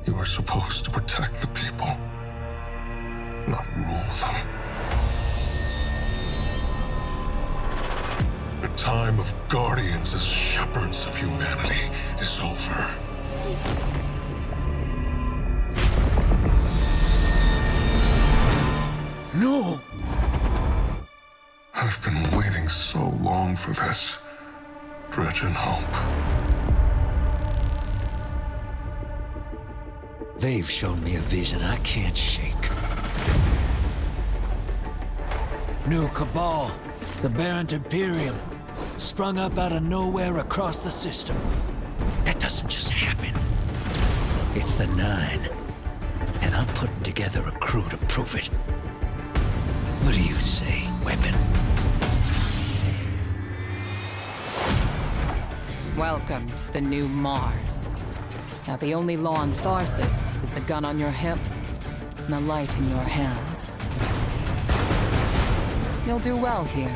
You are supposed to protect the people, not rule them. The time of guardians as shepherds of humanity is over. No! I've been waiting so long for this. Dredge and hope. They've shown me a vision I can't shake. New Cabal, the Barrent Imperium, sprung up out of nowhere across the system. That doesn't just happen. It's the 9. And I'm putting together a crew to prove it. What do you say, weapon? Welcome to the new Mars. Now the only law on Tharsis is the gun on your hip and the light in your hands. You'll do well here.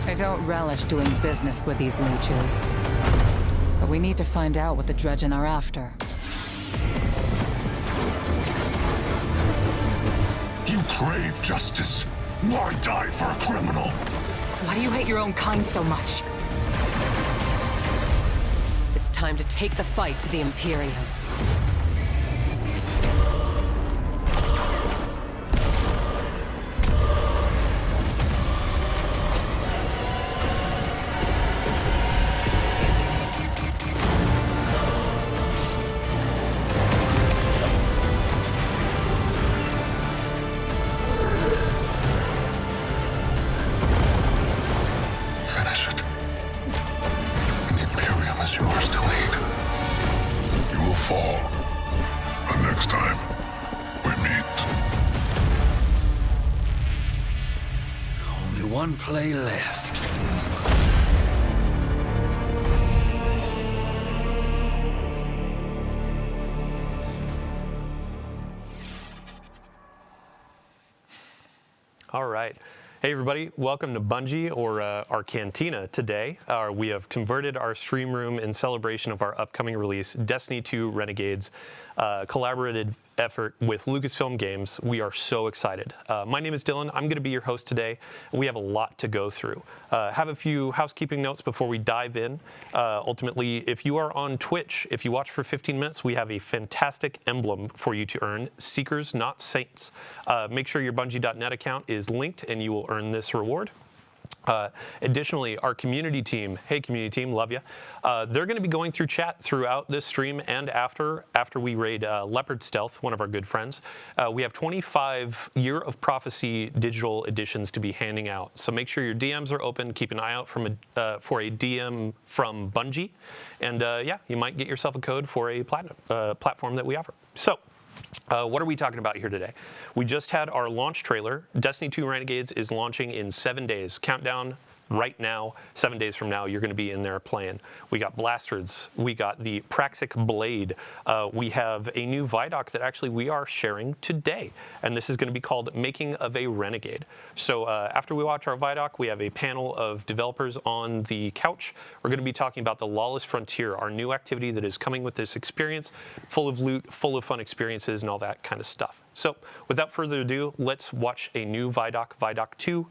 I don't relish doing business with these leeches. But we need to find out what the Dredgen are after. You crave justice. Why die for a criminal? Why do you hate your own kind so much? It's time to take the fight to the Imperium. Finish it. And the Imperium is yours to lead. You will fall. But next time, we meet. Only one play left. All right. Hey, everybody. Welcome to Bungie, or our Cantina today. We have converted our stream room in celebration of our upcoming release, Destiny 2 Renegades, collaborative effort with Lucasfilm Games. We are so excited. My name is Dylan. I'm going to be your host today, and we have a lot to go through. Have a few housekeeping notes before we dive in. Ultimately, if you are on Twitch, if you watch for 15 minutes, we have a fantastic emblem for you to earn, Seekers, Not Saints. Make sure your Bungie.net account is linked, and you will earn this reward. Additionally, our community team, hey community team, love you. They're going to be going through chat throughout this stream and after we raid Leopard Stealth, one of our good friends. We have 25 Year of Prophecy digital editions to be handing out. So make sure your DMs are open. Keep an eye out for a DM from Bungie. And yeah, you might get yourself a code for a platinum platform that we offer. So what are we talking about here today? We just had our launch trailer. Destiny 2 Renegades is launching in 7 days. Countdown right now. 7 days from now, you're going to be in there playing. We got blasters. We got the Praxic Blade. We have a new ViDoc that actually we are sharing today. And this is going to be called Making of a Renegade. So after we watch our ViDoc, we have a panel of developers on the couch. We're going to be talking about the Lawless Frontier, our new activity that is coming with this experience, full of loot, full of fun experiences, and all that kind of stuff. So without further ado, let's watch a new ViDoc, ViDoc 2,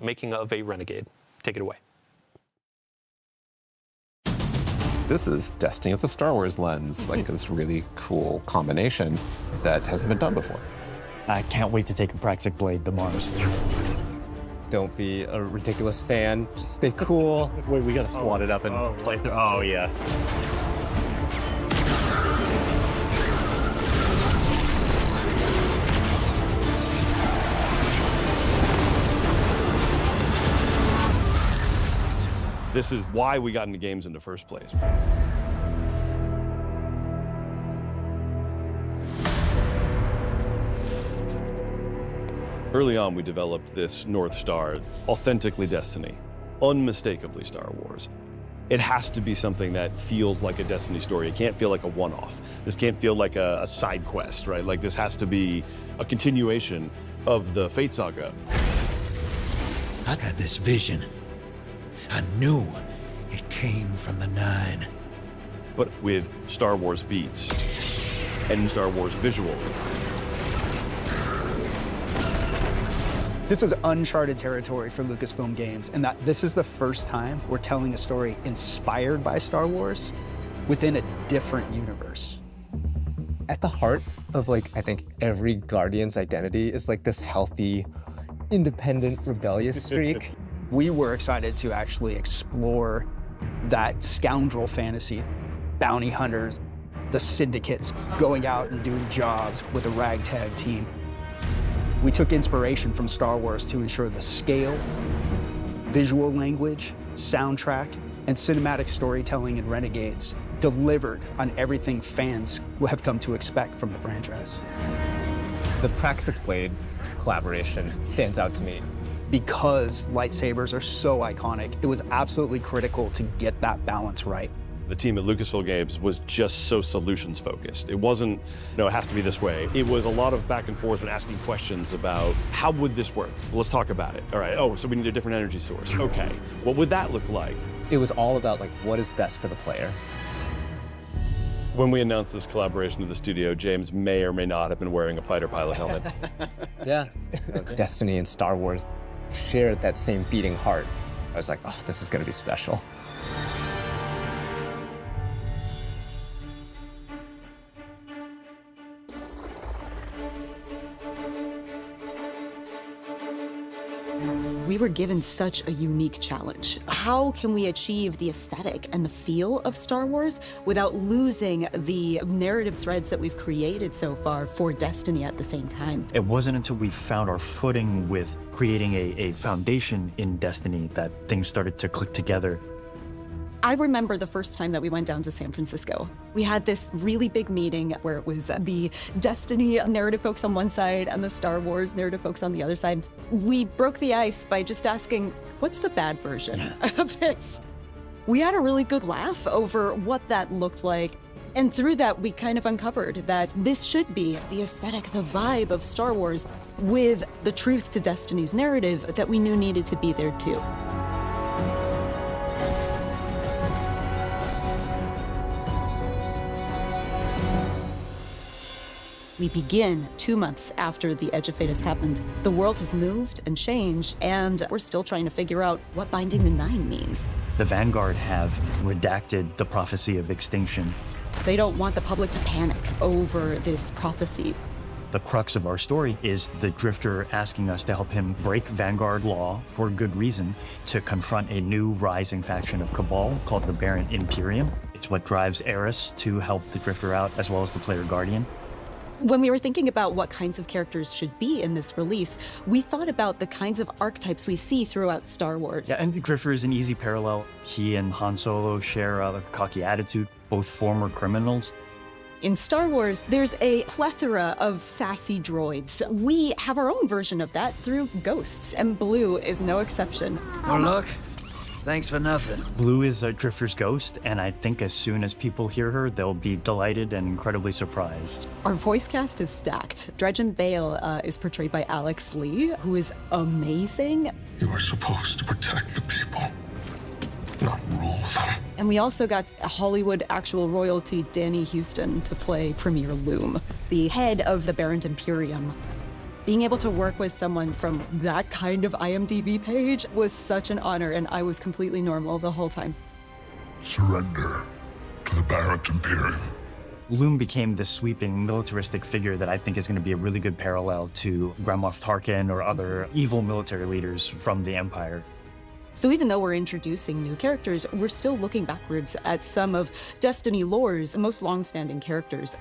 Making of a Renegade. Take it away. This is Destiny with the Star Wars lens, like this really cool combination that hasn't been done before. I can't wait to take a Praxic Blade to Mars. Don't be a ridiculous fan. Just stay cool. Wait, we gotta swat it up and play through. Oh, yeah. This is why we got into games in the first place. Early on, we developed this North Star, authentically Destiny, unmistakably Star Wars. It has to be something that feels like a Destiny story. It can't feel like a one-off. This can't feel like a side quest, right? Like this has to be a continuation of the Fate saga. I had this vision. I knew it came from the 9. But with Star Wars beats and Star Wars visual. This was uncharted territory for Lucasfilm Games, and that this is the first time we're telling a story inspired by Star Wars within a different universe. At the heart of, like, I think every Guardian's identity is like this healthy, independent, rebellious streak. We were excited to actually explore that scoundrel fantasy, bounty hunters, the syndicates going out and doing jobs with a ragtag team. We took inspiration from Star Wars to ensure the scale visual language, soundtrack, and cinematic storytelling in Renegades delivered on everything fans will have come to expect from the franchise. The Praxic Blade collaboration stands out to me. Because lightsabers are so iconic, it was absolutely critical to get that balance right. The team at Lucasfilm Games was just so solutions focused. It wasn't, no, it has to be this way. It was a lot of back and forth and asking questions about how would this work? Well, let's talk about it. All right, oh, so we need a different energy source. Okay, what would that look like? It was all about like what is best for the player. When we announced this collaboration to the studio, James may or may not have been wearing a fighter pilot helmet. Yeah. Destiny and Star Wars shared that same beating heart. I was like, oh, this is gonna be special. We were given such a unique challenge. How can we achieve the aesthetic and the feel of Star Wars without losing the narrative threads that we've created so far for Destiny at the same time? It wasn't until we found our footing with creating a foundation in Destiny that things started to click together. I remember the first time that we went down to San Francisco. We had this really big meeting where it was the Destiny narrative folks on one side and the Star Wars narrative folks on the other side. We broke the ice by just asking, what's the bad version of this? We had a really good laugh over what that looked like. And through that, we kind of uncovered that this should be the aesthetic, the vibe of Star Wars with the truth to Destiny's narrative that we knew needed to be there too. We begin 2 months after the Edge of Fate has happened. The world has moved and changed, and we're still trying to figure out what Binding the Nine means. The Vanguard have redacted the prophecy of extinction. They don't want the public to panic over this prophecy. The crux of our story is the Drifter asking us to help him break Vanguard law for good reason to confront a new rising faction of Cabal called the Baron Imperium. It's what drives Eris to help the Drifter out, as well as the player Guardian. When we were thinking about what kinds of characters should be in this release, we thought about the kinds of archetypes we see throughout Star Wars. Yeah, and Drifter is an easy parallel. He and Han Solo share a cocky attitude, both former criminals. In Star Wars, there's a plethora of sassy droids. We have our own version of that through Ghosts, and Blue is no exception. Oh, look. Thanks for nothing. Blue is a Drifter's ghost, and I think as soon as people hear her, they'll be delighted and incredibly surprised. Our voice cast is stacked. Dredgen Bale is portrayed by Alex Lee, who is amazing. You are supposed to protect the people, not rule them. And we also got Hollywood actual royalty Danny Houston to play Premier Loom, the head of the Baron Imperium. Being able to work with someone from that kind of IMDb page was such an honor, and I was completely normal the whole time. Surrender to the Barracks Imperium. Loom became this sweeping militaristic figure that I think is going to be a really good parallel to Grand Moff Tarkin or other evil military leaders from the Empire. So even though we're introducing new characters, we're still looking backwards at some of Destiny lore's most long-standing characters.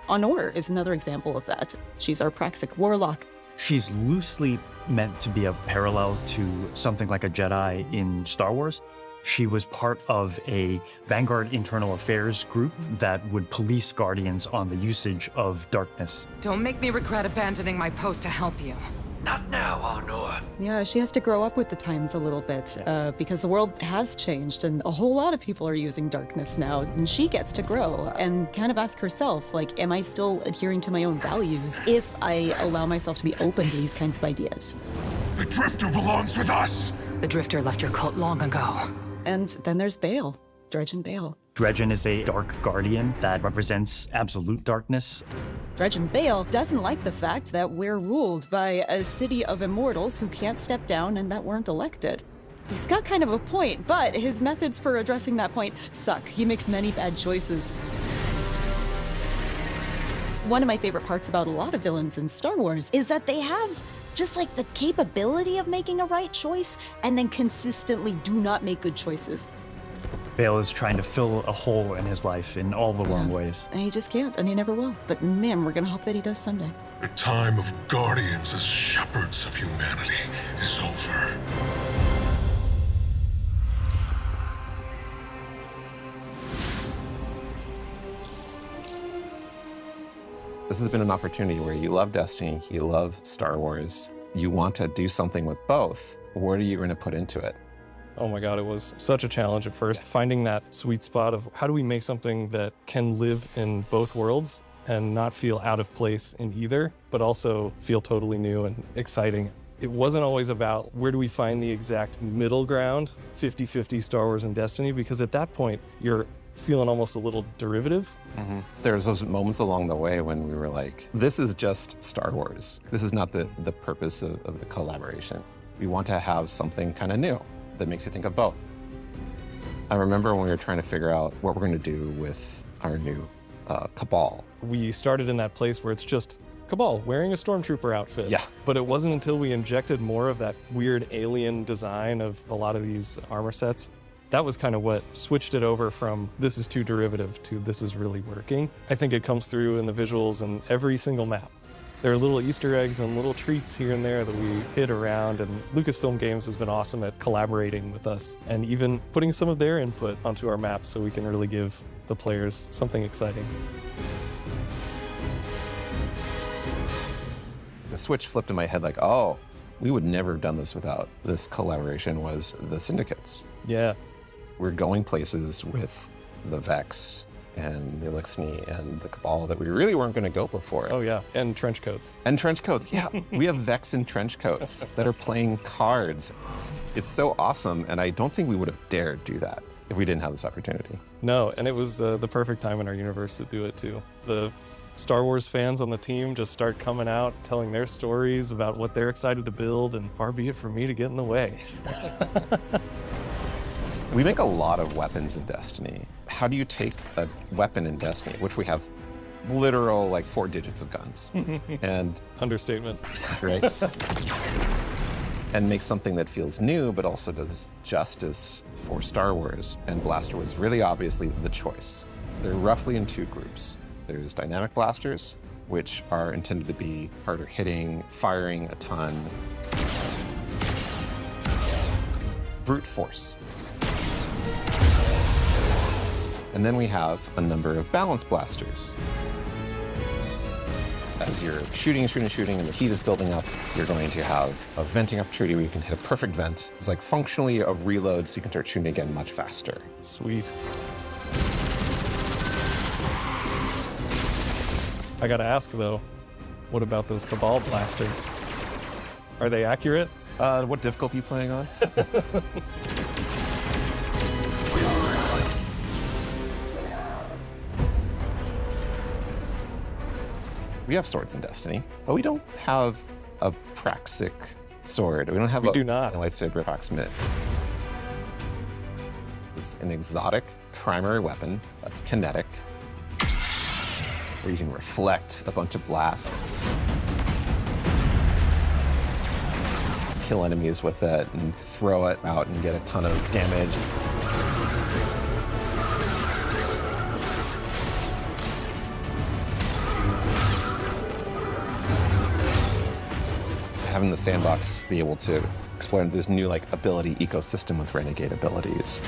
Honor is another example of that. She's our Praxic warlock. She's loosely meant to be a parallel to something like a Jedi in Star Wars. She was part of a Vanguard internal affairs group that would police Guardians on the usage of darkness. Don't make me regret abandoning my post to help you. Not now, Honor. Yeah, she has to grow up with the times a little bit because the world has changed and a whole lot of people are using darkness now. And she gets to grow and kind of ask herself, like, am I still adhering to my own values if I allow myself to be open to these kinds of ideas? The Drifter belongs with us! The Drifter left your cult long ago. And then there's Bale, Dredgen Bale. Dredgen is a dark guardian that represents absolute darkness. Dredgen Bale doesn't like the fact that we're ruled by a city of immortals who can't step down and that weren't elected. He's got kind of a point, but his methods for addressing that point suck. He makes many bad choices. One of my favorite parts about a lot of villains in Star Wars is that they have just like the capability of making a right choice and then consistently do not make good choices. Bale is trying to fill a hole in his life in all the wrong ways. And he just can't, and he never will. But man, we're gonna hope that he does someday. The time of Guardians as shepherds of humanity is over. This has been an opportunity where you love Destiny, you love Star Wars, you want to do something with both. What are you going to put into it? Oh my God, it was such a challenge at first, finding that sweet spot of how do we make something that can live in both worlds and not feel out of place in either, but also feel totally new and exciting. It wasn't always about where do we find the exact middle ground, 50-50 Star Wars and Destiny, because at that point, you're feeling almost a little derivative. There's those moments along the way when we were like, this is just Star Wars. This is not the purpose of the collaboration. We want to have something kind of new that makes you think of both. I remember when we were trying to figure out what we're going to do with our new Cabal. We started in that place where it's just Cabal wearing a stormtrooper outfit. Yeah. But it wasn't until we injected more of that weird alien design of a lot of these armor sets, that was kind of what switched it over from this is too derivative to this is really working. I think it comes through in the visuals in every single map. There are little Easter eggs and little treats here and there that we hit around, and Lucasfilm Games has been awesome at collaborating with us and even putting some of their input onto our maps so we can really give the players something exciting. The switch flipped in my head like, oh, we would never have done this without this collaboration was the Syndicates. Yeah. We're going places with the Vex and the Elixni and the Cabal that we really weren't going to go before. Oh yeah, and trench coats. And trench coats, yeah. We have Vex in trench coats that are playing cards. It's so awesome, and I don't think we would have dared do that if we didn't have this opportunity. No, and it was the perfect time in our universe to do it too. The Star Wars fans on the team just start coming out, telling their stories about what they're excited to build, and far be it from me to get in the way. We make a lot of weapons in Destiny. How do you take a weapon in Destiny, which we have literal like 4 digits of guns, and understatement, right? And make something that feels new, but also does justice for Star Wars. And Blaster was really obviously the choice. They're roughly in 2 groups. There's dynamic blasters, which are intended to be harder hitting, firing a ton. Brute force. And then we have a number of balance blasters. As you're shooting, and the heat is building up, you're going to have a venting opportunity where you can hit a perfect vent. It's like functionally a reload, so you can start shooting again much faster. Sweet. I gotta ask though, what about those Cabal blasters? Are they accurate? What difficulty are you playing on? We have swords in Destiny, but we don't have a Praxic sword. We don't have a lightsaber approximate. It's an exotic primary weapon that's kinetic, where you can reflect a bunch of blasts, kill enemies with it, and throw it out and get a ton of damage. Having the sandbox be able to explore this new like ability ecosystem with renegade abilities.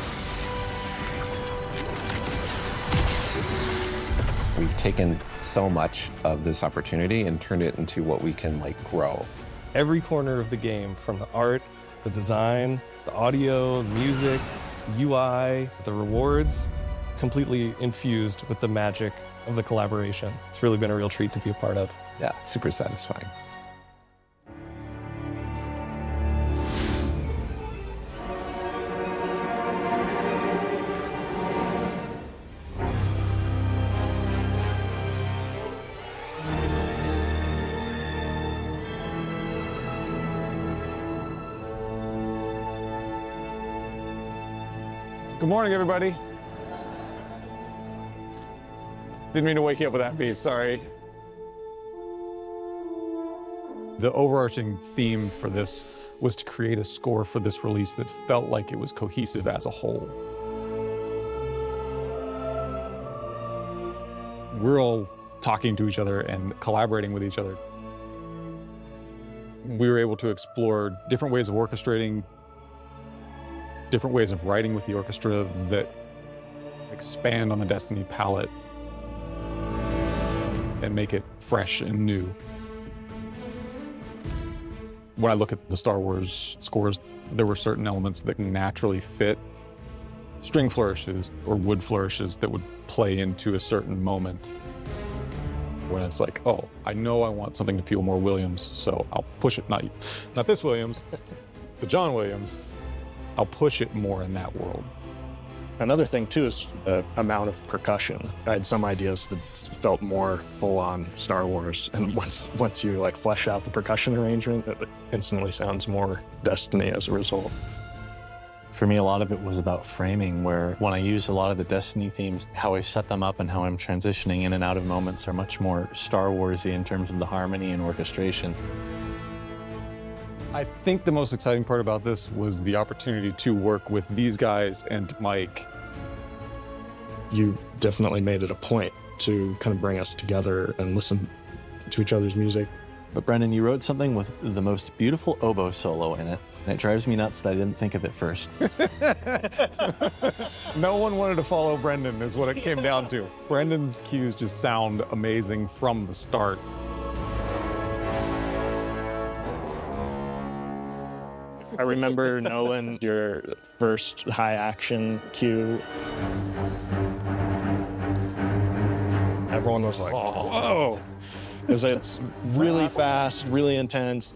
We've taken so much of this opportunity and turned it into what we can like grow. Every corner of the game, from the art, the design, the audio, the music, the UI, the rewards, completely infused with the magic of the collaboration. It's really been a real treat to be a part of. Yeah, it's super satisfying. Good morning, everybody. Didn't mean to wake you up with that beat, sorry. The overarching theme for this was to create a score for this release that felt like it was cohesive as a whole. We're all talking to each other and collaborating with each other. We were able to explore different ways of orchestrating, different ways of writing with the orchestra that expand on the Destiny palette. and make it fresh and new. When I look at the Star Wars scores, there were certain elements that naturally fit string flourishes or wood flourishes that would play into a certain moment. When it's like, oh, I know I want something to feel more Williams, so I'll push it. Not this Williams, the John Williams. I'll push it more in that world. Another thing too is the amount of percussion. I had some ideas that felt more full-on Star Wars, and once you like flesh out the percussion arrangement, it instantly sounds more Destiny as a result. For me, a lot of it was about framing, where when I use a lot of the Destiny themes, how I set them up and how I'm transitioning in and out of moments are much more Star Wars-y in terms of the harmony and orchestration. I think the most exciting part about this was the opportunity to work with these guys and Mike. You definitely made it a point to kind of bring us together and listen to each other's music. But Brendan, you wrote something with the most beautiful oboe solo in it, and it drives me nuts that I didn't think of it first. No one wanted to follow Brendan is what it came down to. Brendan's cues just sound amazing from the start. I remember, Nolan, your first high action cue. Everyone was like, whoa, because it's really fast, really intense.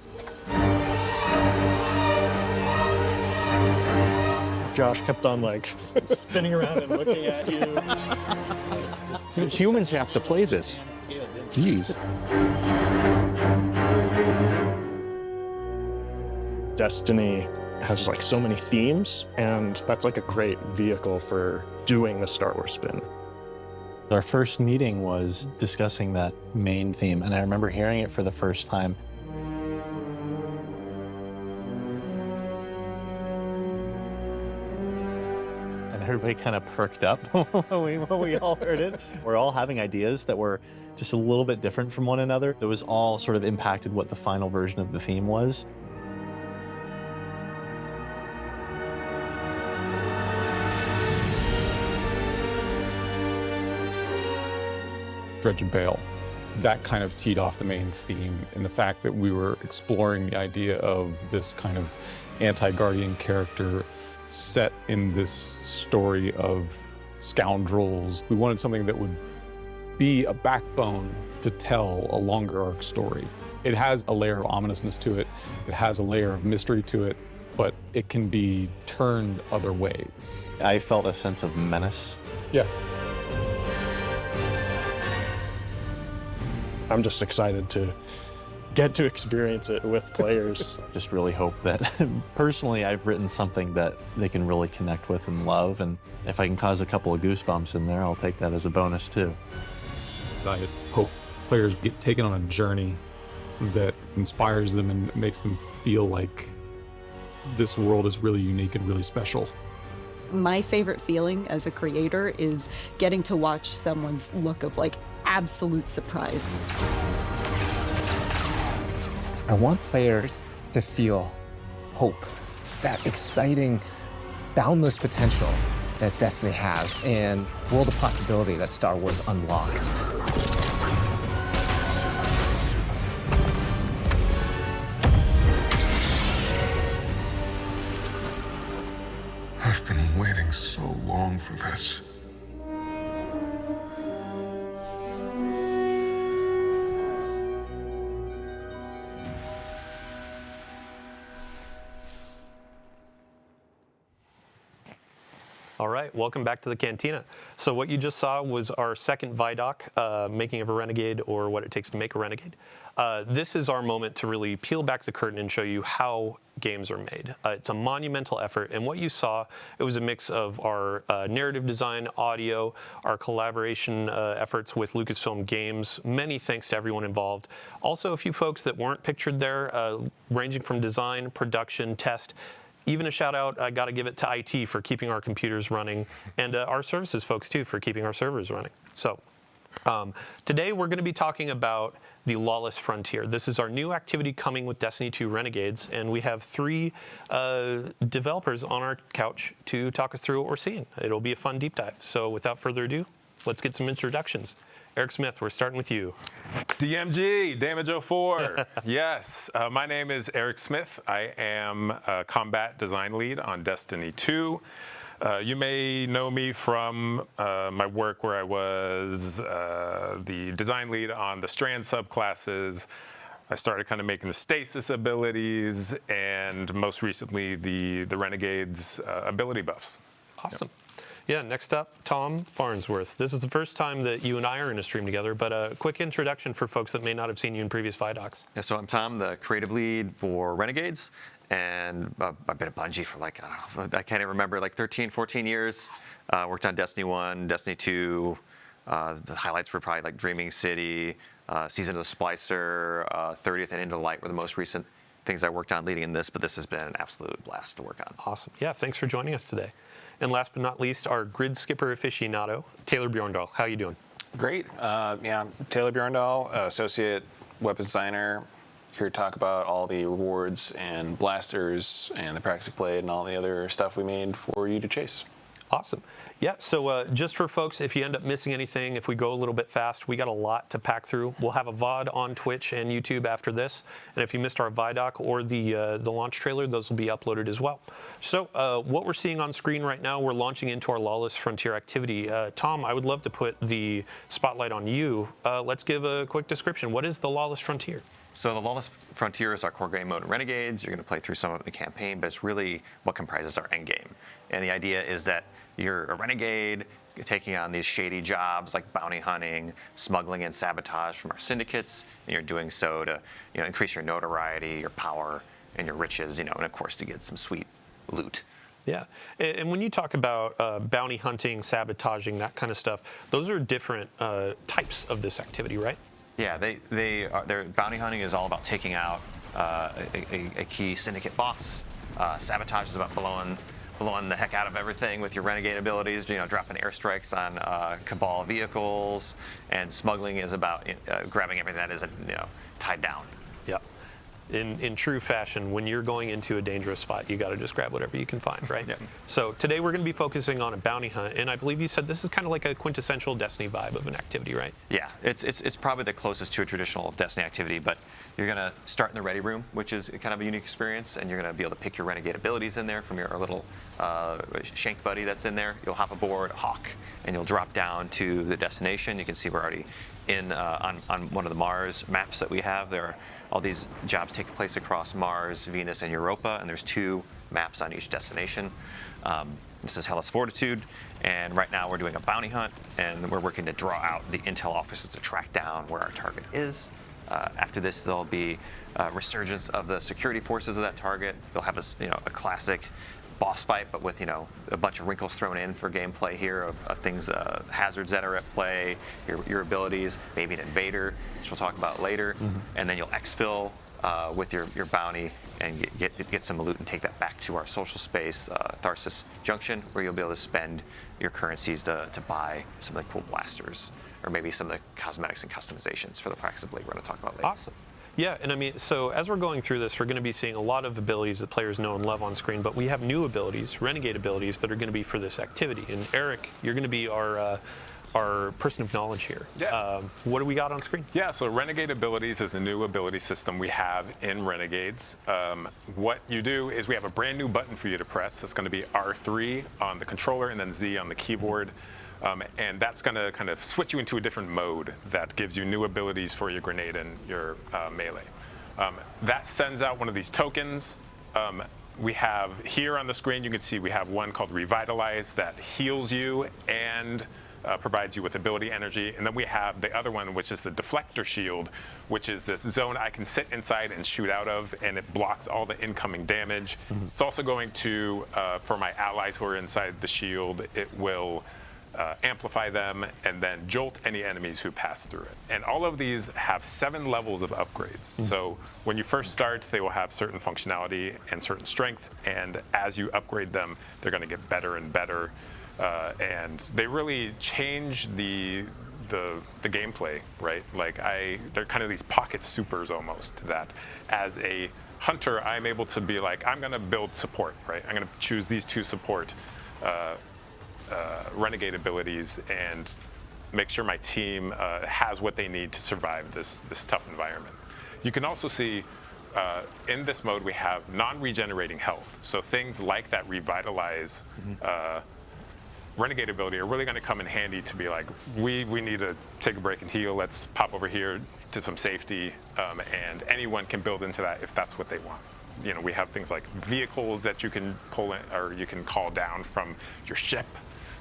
Josh kept on like spinning around and looking at you. Humans have to play this. Jeez. Destiny has like so many themes, and that's like a great vehicle for doing the Star Wars spin. Our first meeting was discussing that main theme, and I remember hearing it for the first time. And everybody kind of perked up when we all heard it. We're all having ideas that were just a little bit different from one another. It was all sort of impacted what the final version of the theme was. Dredge and Bale. That kind of teed off the main theme, and the fact that we were exploring the idea of this kind of anti-Guardian character set in this story of scoundrels. We wanted something that would be a backbone to tell a longer arc story. It has a layer of ominousness to it. It has a layer of mystery to it, but it can be turned other ways. I felt a sense of menace. Yeah. I'm just excited to get to experience it with players. Just really hope that, personally, I've written something that they can really connect with and love, and if I can cause a couple of goosebumps in there, I'll take that as a bonus too. I hope players get taken on a journey that inspires them and makes them feel like this world is really unique and really special. My favorite feeling as a creator is getting to watch someone's look of like absolute surprise. I want players to feel hope, that exciting, boundless potential that Destiny has, and world of possibility that Star Wars unlocked. I've been waiting so long for this. All right, welcome back to the Cantina. So what you just saw was our second ViDoc, Making of a Renegade, or What It Takes to Make a Renegade. This is our moment to really peel back the curtain and show you how games are made. It's a monumental effort, and what you saw, it was a mix of our narrative design, audio, our collaboration efforts with Lucasfilm Games. Many thanks to everyone involved. Also, a few folks that weren't pictured there, ranging from design, production, test. Even a shout out, I got to give it to IT for keeping our computers running, and our services folks too for keeping our servers running. So today we're going to be talking about the Lawless Frontier. This is our new activity coming with Destiny 2 Renegades, and we have three developers on our couch to talk us through what we're seeing. It'll be a fun deep dive. So without further ado, let's get some introductions. Eric Smith, we're starting with you. DMG, Damage 04. Yes, my name is Eric Smith. I am a combat design lead on Destiny 2. You may know me from my work where I was the design lead on the Strand subclasses. I started kind of making the stasis abilities, and most recently the Renegades ability buffs. Awesome. Yeah, next up, Tom Farnsworth. This is the first time that you and I are in a stream together, but a quick introduction for folks that may not have seen you in previous ViDocs. Yeah, so I'm Tom, the creative lead for Renegades, and I've been at Bungie for like, I don't know, I can't even remember, like 13, 14 years. Worked on Destiny 1, Destiny 2. The highlights were probably like Dreaming City, Season of the Splicer, 30th and Into the Light were the most recent things I worked on leading in this, but this has been an absolute blast to work on. Awesome. Yeah, thanks for joining us today. And last but not least, our grid skipper aficionado, Taylor Bjorndal. How you doing? Great. Yeah, Taylor Bjorndal, associate weapons designer, here to talk about all the rewards and blasters and the practice played and all the other stuff we made for you to chase. Awesome. Yeah, so just for folks, if you end up missing anything, if we go a little bit fast, we got a lot to pack through. We'll have a VOD on Twitch and YouTube after this. And if you missed our ViDoc or the launch trailer, those will be uploaded as well. So what we're seeing on screen right now, we're launching into our Lawless Frontier activity. Tom, I would love to put the spotlight on you. Let's give a quick description. What is the Lawless Frontier? So the Lawless Frontier is our core game mode in Renegades. You're going to play through some of the campaign, but it's really what comprises our end game. And the idea is that you're a renegade, you're taking on these shady jobs like bounty hunting, smuggling, and sabotage from our syndicates, and you're doing so to increase your notoriety, your power, and your riches, and of course to get some sweet loot. Yeah, and when you talk about bounty hunting, sabotaging, that kind of stuff, those are different types of this activity, right? Yeah, their bounty hunting is all about taking out a key syndicate boss. Sabotage is about blowing the heck out of everything with your renegade abilities, dropping airstrikes on Cabal vehicles, and smuggling is about grabbing everything that isn't tied down. Yep. In true fashion, when you're going into a dangerous spot, you got to just grab whatever you can find, right? Yep. So today we're going to be focusing on a bounty hunt, and I believe you said this is kind of like a quintessential Destiny vibe of an activity, right? Yeah, it's probably the closest to a traditional Destiny activity, but you're going to start in the ready room, which is kind of a unique experience, and you're going to be able to pick your renegade abilities in there from your little shank buddy that's in there. You'll hop aboard Hawk, and you'll drop down to the destination. You can see we're already in on one of the Mars maps that we have. There are all these jobs take place across Mars, Venus, and Europa, and there's 2 maps on each destination. This is Hellas Fortitude, and right now we're doing a bounty hunt, and we're working to draw out the intel officers to track down where our target is. After this, there'll be resurgence of the security forces of that target. They'll have a classic boss fight, but with a bunch of wrinkles thrown in for gameplay here of things, hazards that are at play, your abilities, maybe an invader, which we'll talk about later, and then you'll exfil with your bounty and get some loot and take that back to our social space, Tharsis Junction, where you'll be able to spend your currencies to buy some of the cool blasters, or maybe some of the cosmetics and customizations for the practice blade we're going to talk about later. Awesome. Yeah, and I mean, so as we're going through this, we're going to be seeing a lot of abilities that players know and love on screen, but we have new abilities, renegade abilities, that are going to be for this activity. And Eric, you're going to be our person of knowledge here. Yeah. What do we got on screen? Yeah, so Renegade Abilities is a new ability system we have in Renegades. What you do is we have a brand new button for you to press. That's going to be R3 on the controller and then Z on the keyboard. And that's going to kind of switch you into a different mode that gives you new abilities for your grenade and your melee. That sends out one of these tokens. We have here on the screen, you can see we have one called Revitalize that heals you and provides you with ability energy. And then we have the other one, which is the Deflector Shield, which is this zone I can sit inside and shoot out of, and it blocks all the incoming damage. It's also going to, for my allies who are inside the shield, it will amplify them and then jolt any enemies who pass through it. And all of these have 7 levels of upgrades. So when you first start, they will have certain functionality and certain strength, and as you upgrade them, they're going to get better and better. And they really change the gameplay, right? Like they're kind of these pocket supers almost, that as a hunter, I'm able to be like, I'm going to build support, right? I'm going to choose these 2 support renegade abilities, and make sure my team has what they need to survive this tough environment. You can also see in this mode we have non-regenerating health. So things like that revitalize Renegade ability are really going to come in handy to be like, we need to take a break and heal. Let's pop over here to some safety, and anyone can build into that if that's what they want. You know, we have things like vehicles that you can pull in or you can call down from your ship.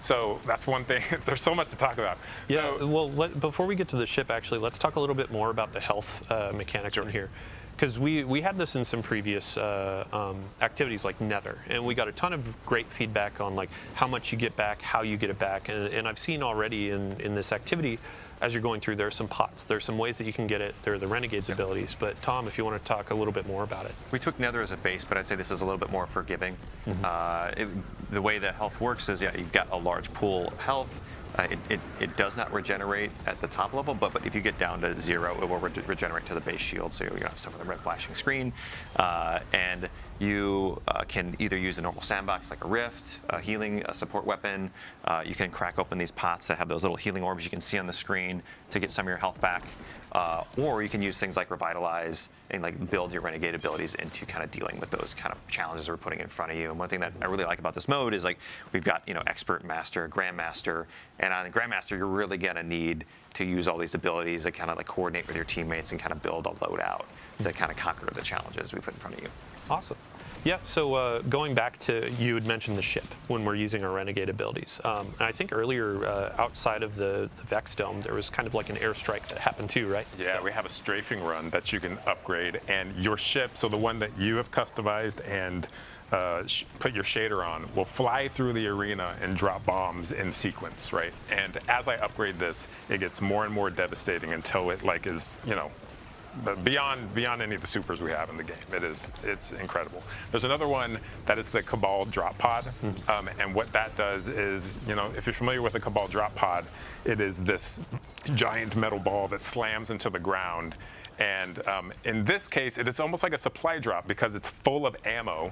So that's one thing. There's so much to talk about. Yeah, well, before we get to the ship, actually, let's talk a little bit more about the health mechanics in here. Because we had this in some previous activities like Nether, and we got a ton of great feedback on like how much you get back, how you get it back, and I've seen already in this activity, as you're going through, there are some pots, there's some ways that you can get it, there are the Renegades abilities, but Tom, if you want to talk a little bit more about it. We took Nether as a base, but I'd say this is a little bit more forgiving. The way that health works is, yeah, you've got a large pool of health. It does not regenerate at the top level, but if you get down to 0, it will regenerate to the base shield, so you're going to suffer the red flashing screen. And you can either use a normal sandbox like a rift, a healing, a support weapon. You can crack open these pots that have those little healing orbs you can see on the screen to get some of your health back. Or you can use things like Revitalize and like build your Renegade abilities into kind of dealing with those kind of challenges we're putting in front of you. And one thing that I really like about this mode is like we've got, you know, Expert, Master, Grandmaster, and on Grandmaster you're really gonna need to use all these abilities that kind of like coordinate with your teammates and kind of build a loadout to kind of conquer the challenges we put in front of you. Awesome. Yeah, so going back to, you had mentioned the ship when we're using our Renegade abilities. And I think earlier, outside of the Vex Dome, there was kind of like an airstrike that happened too, right? Yeah, so we have a strafing run that you can upgrade, and your ship, so the one that you have customized and put your shader on, will fly through the arena and drop bombs in sequence, right? And as I upgrade this, it gets more and more devastating until it like is, you know, beyond any of the supers we have in the game. It's incredible. There's another one that is the Cabal drop pod, and what that does is, you know, if you're familiar with the Cabal drop pod, it is this giant metal ball that slams into the ground, and in this case, it is almost like a supply drop because it's full of ammo,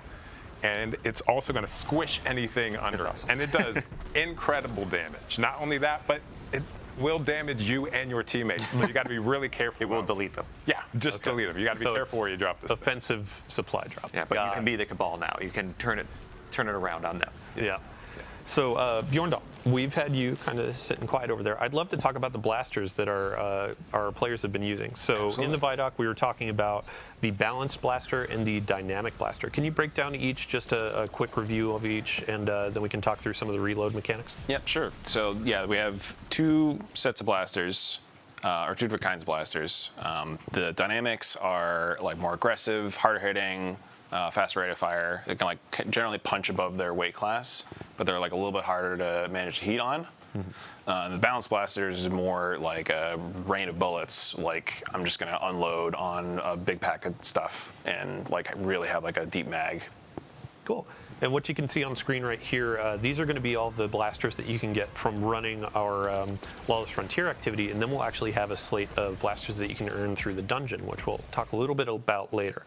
and it's also going to squish anything under it, and it does incredible damage. Not only that, but it will damage you and your teammates, so you got to be really careful. It will delete them. Yeah, just delete them. You got to be careful where you drop this. Offensive supply drop. Yeah, but you can be the Cabal now. You can turn it around on them. Yeah. So Bjorndal, we've had you kind of sitting quiet over there. I'd love to talk about the blasters that our players have been using. So Absolutely. In the ViDoc, we were talking about the balanced blaster and the dynamic blaster. Can you break down each, just a quick review of each, and then we can talk through some of the reload mechanics? Yep, sure. So yeah, we have 2 sets of blasters, or 2 different kinds of blasters. The dynamics are like more aggressive, harder hitting, faster rate of fire. They can like generally punch above their weight class, but they're like a little bit harder to manage heat on. The balanced blasters is more like a rain of bullets. Like I'm just gonna unload on a big pack of stuff and like really have like a deep mag. Cool. And what you can see on screen right here, these are going to be all the blasters that you can get from running our Lawless Frontier activity, and then we'll actually have a slate of blasters that you can earn through the dungeon, which we'll talk a little bit about later.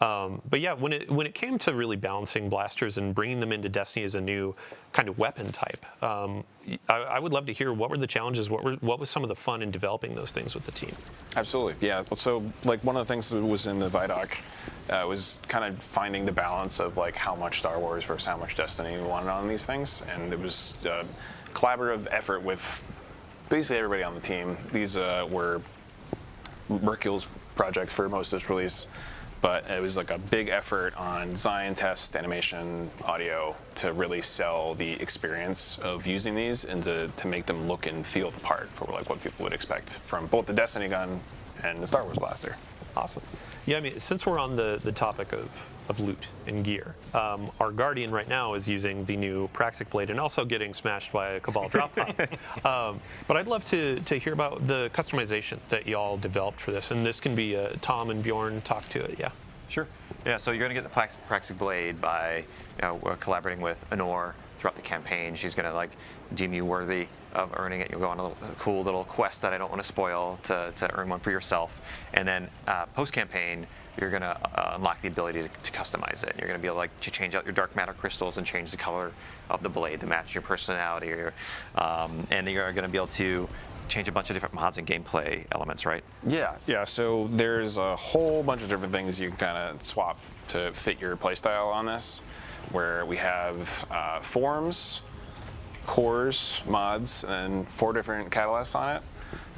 But yeah, when it came to really balancing blasters and bringing them into Destiny as a new kind of weapon type, I would love to hear what were the challenges, what was some of the fun in developing those things with the team? Absolutely, yeah. So like one of the things that was in the ViDoc was kind of finding the balance of like how much Star Wars versus how much Destiny we wanted on these things, and it was a collaborative effort with basically everybody on the team. These were Mercule's project for most of this release. But it was like a big effort on design, test, animation, audio to really sell the experience of using these and to make them look and feel the part for like what people would expect from both the Destiny gun and the Star Wars blaster. Awesome. Yeah, I mean, since we're on the topic of loot and gear, our Guardian right now is using the new Praxic Blade and also getting smashed by a Cabal drop pod. But I'd love to hear about the customization that y'all developed for this. And this can be Tom and Bjorn talk to it, yeah? Sure. Yeah, so you're going to get the Praxic Blade by collaborating with Honor throughout the campaign. She's going to like deem you worthy of earning it. You'll go on a cool little quest that I don't want to spoil to earn one for yourself. And then post-campaign, you're going to unlock the ability to customize it. You're going to be able to change out your dark matter crystals and change the color of the blade to match your personality. And you're going to be able to change a bunch of different mods and gameplay elements, right? Yeah. So there's a whole bunch of different things you can kind of swap to fit your playstyle on this, where we have forms, cores, mods, and 4 different catalysts on it.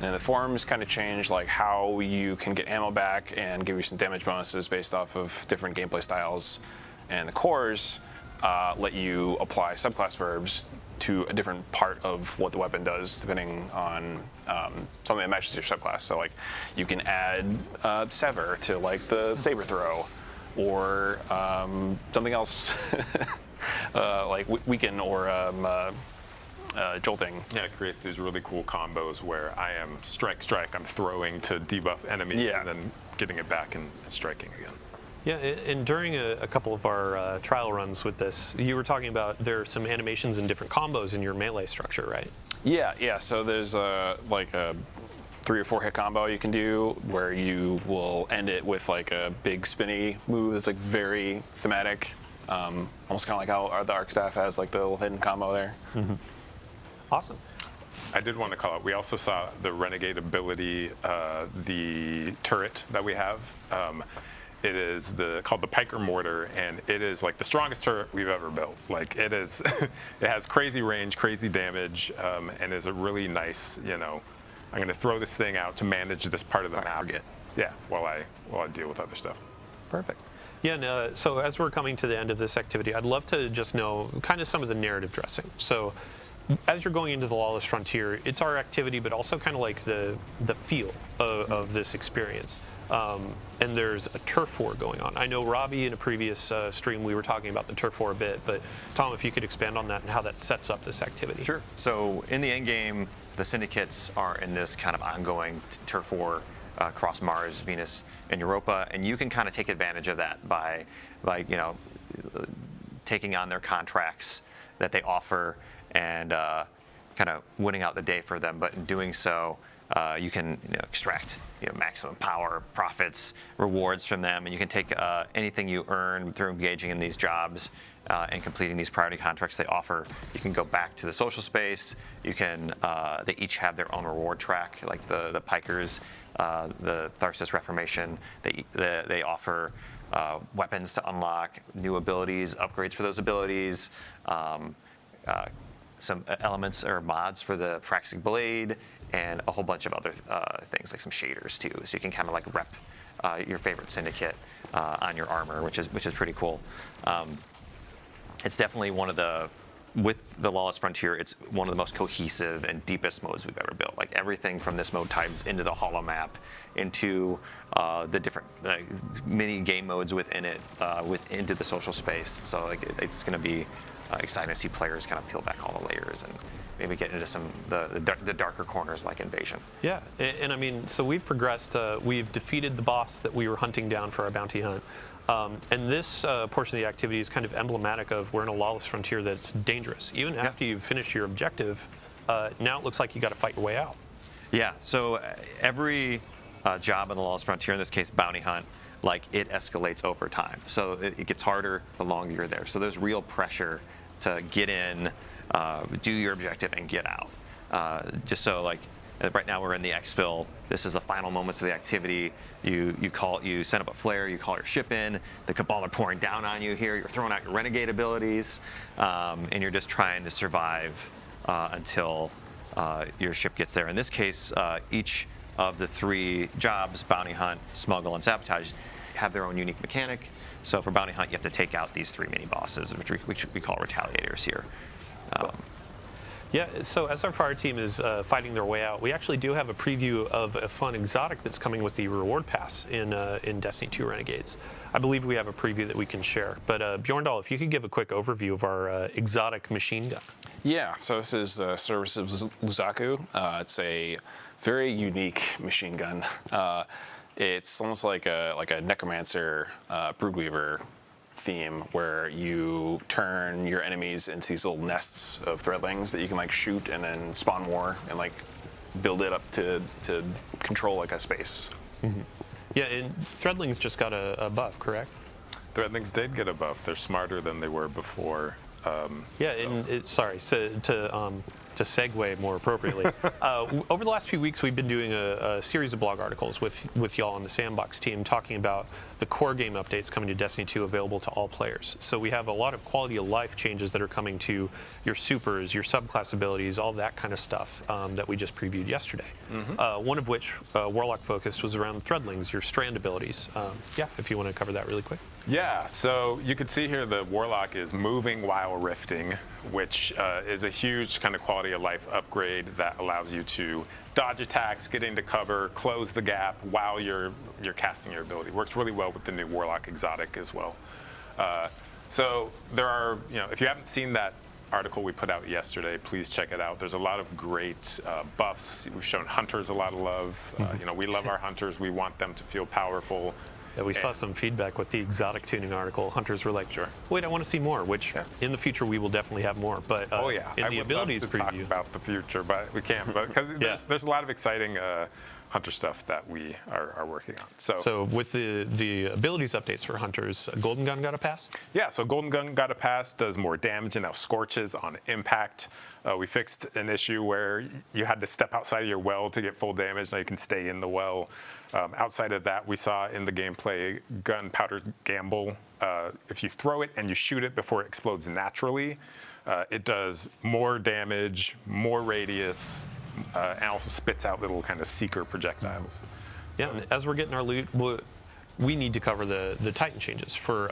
And the forms kind of change like how you can get ammo back and give you some damage bonuses based off of different gameplay styles. And the cores let you apply subclass verbs to a different part of what the weapon does, depending on something that matches your subclass. So like you can add sever to like the saber throw, or something else like weaken or jolting. Yeah, it creates these really cool combos where I am strike, I'm throwing to debuff enemies and then getting it back and striking again. Yeah, and during a couple of our trial runs with this, you were talking about there are some animations and different combos in your melee structure, right? Yeah. So there's like a 3 or 4 hit combo you can do where you will end it with like a big spinny move that's like very thematic, almost kind of like how the Arc Staff has like the little hidden combo there. Mm-hmm. Awesome. I did want to call out, we also saw the Renegade ability, the turret that we have. It is called the Piker Mortar, and it is like the strongest turret we've ever built. Like it is, it has crazy range, crazy damage, and is a really nice, I'm going to throw this thing out to manage this part of the map. Yeah, while I deal with other stuff. Perfect. Yeah, no, so as we're coming to the end of this activity, I'd love to just know kind of some of the narrative dressing. So as you're going into the Lawless Frontier, it's our activity, but also kind of like the feel of this experience. And there's a turf war going on. I know, Robbie, in a previous stream, we were talking about the turf war a bit, but Tom, if you could expand on that and how that sets up this activity. Sure. So in the end game, the syndicates are in this kind of ongoing turf war across Mars, Venus, and Europa, and you can kind of take advantage of that by, taking on their contracts that they offer and kind of winning out the day for them. But in doing so, you can extract maximum power, profits, rewards from them, and you can take anything you earn through engaging in these jobs and completing these priority contracts they offer. You can go back to the social space. You can they each have their own reward track, like the Pikers, the Tharsis Reformation. They offer weapons to unlock, new abilities, upgrades for those abilities. Some elements or mods for the Praxic Blade, and a whole bunch of other things like some shaders too. So you can kind of like rep your favorite syndicate on your armor, which is pretty cool. It's definitely with the Lawless Frontier, it's one of the most cohesive and deepest modes we've ever built. Like everything from this mode ties into the holo map, into the different mini game modes within it, into the social space. So like it's going to be exciting to see players kind of peel back all the layers and maybe get into some the darker corners like Invasion. Yeah, and I mean, so we've progressed. We've defeated the boss that we were hunting down for our bounty hunt. And this portion of the activity is kind of emblematic of we're in a Lawless Frontier that's dangerous. Even after you've finished your objective, now it looks like you got to fight your way out. Yeah, so every job in the Lawless Frontier, in this case bounty hunt, like it escalates over time. So it gets harder the longer you're there. So there's real pressure to get in, do your objective, and get out. Just so like right now we're in the exfil. This is the final moments of the activity. You send up a flare, you call your ship in. The Cabal are pouring down on you here. You're throwing out your renegade abilities, and you're just trying to survive until your ship gets there. In this case, each of the 3 jobs, bounty hunt, smuggle, and sabotage, have their own unique mechanic. So for bounty hunt, you have to take out these 3 mini bosses, which we call retaliators here. Yeah, so as our fire team is fighting their way out, we actually do have a preview of a fun exotic that's coming with the reward pass in Destiny 2 Renegades. I believe we have a preview that we can share. But Bjorndal, if you could give a quick overview of our exotic machine gun. Yeah, so this is the Service of Luzaku. It's a very unique machine gun. It's almost like a necromancer, broodweaver theme, where you turn your enemies into these little nests of threadlings that you can like shoot and then spawn more and like build it up to control like a space. Mm-hmm. Yeah, and threadlings just got a buff, correct? Threadlings did get a buff. They're smarter than they were before. Yeah, and sorry, so to to segue more appropriately. Over the last few weeks, we've been doing a series of blog articles with y'all on the Sandbox team talking about the core game updates coming to Destiny 2 available to all players. So we have a lot of quality of life changes that are coming to your supers, your subclass abilities, all that kind of stuff that we just previewed yesterday. One of which, Warlock focused, was around Threadlings, your strand abilities. Yeah, if you want to cover that really quick. Yeah, so you can see here the Warlock is moving while rifting, which is a huge kind of quality of life upgrade that allows you to dodge attacks, get into cover, close the gap while you're casting your ability. Works really well with the new Warlock exotic as well. So there are, if you haven't seen that article we put out yesterday, please check it out. There's a lot of great buffs. We've shown hunters a lot of love. We love our hunters. We want them to feel powerful. Yeah, we saw some feedback with the exotic tuning article. Hunters were like, wait, I want to see more, which in the future we will definitely have more. But in the abilities love to preview. talk about the future, but we can't. Because there's a lot of exciting hunter stuff that we are working on. So with the abilities updates for hunters, Golden Gun got a pass? Yeah, so Golden Gun got a pass, does more damage, and now scorches on impact. We fixed an issue where you had to step outside of your well to get full damage. Now you can stay in the well. Outside of that, we saw in the gameplay Gunpowder Gamble. If you throw it and you shoot it before it explodes naturally, it does more damage, more radius, and also spits out little kind of seeker projectiles. Yeah, and as we're getting our loot, we need to cover the Titan changes for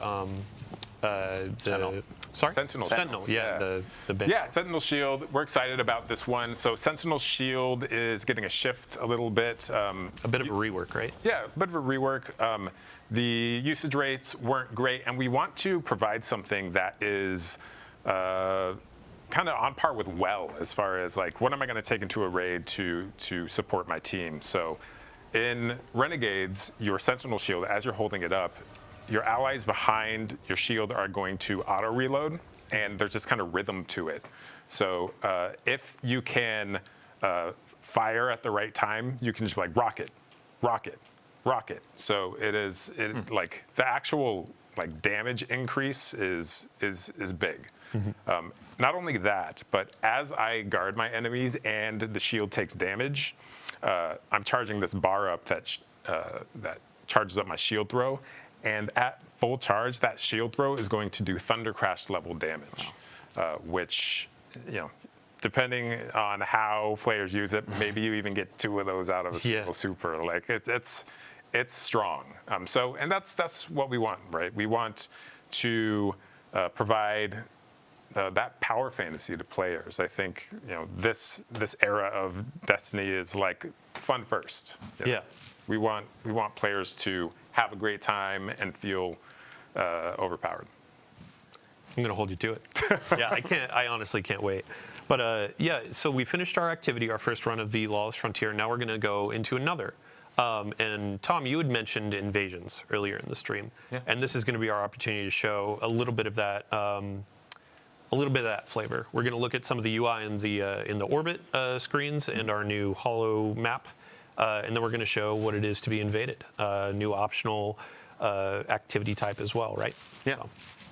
Sentinel. Sorry? Sentinel. Yeah, the band. Yeah, Sentinel Shield. We're excited about this one. So Sentinel Shield is getting a shift a little bit. A bit of a rework, right? Yeah, a bit of a rework. The usage rates weren't great, and we want to provide something that is kind of on par with Well, as far as like, what am I going to take into a raid to support my team? So in Renegades, your Sentinel Shield, as you're holding it up, your allies behind your shield are going to auto reload, and there's just kind of rhythm to it. So if you can fire at the right time, you can just be like rocket, rocket, rocket. So it is like the actual like damage increase is big. Not only that, but as I guard my enemies and the shield takes damage, I'm charging this bar up that charges up my shield throw. And at full charge, that shield throw is going to do Thunder Crash level damage, which, depending on how players use it, maybe you even get 2 of those out of a single super. Like it's strong. And that's what we want, right? We want to provide that power fantasy to players. I think this era of Destiny is like fun first. Yeah. We want players to have a great time and feel overpowered. I'm going to hold you to it. I honestly can't wait. But so we finished our activity, our first run of the Lawless Frontier. Now we're going to go into another. And Tom, you had mentioned invasions earlier in the stream. Yeah. And this is going to be our opportunity to show a little bit of that flavor. We're going to look at some of the UI in the orbit screens and our new holo map. And then we're going to show what it is to be invaded, new optional activity type as well, right? Yeah.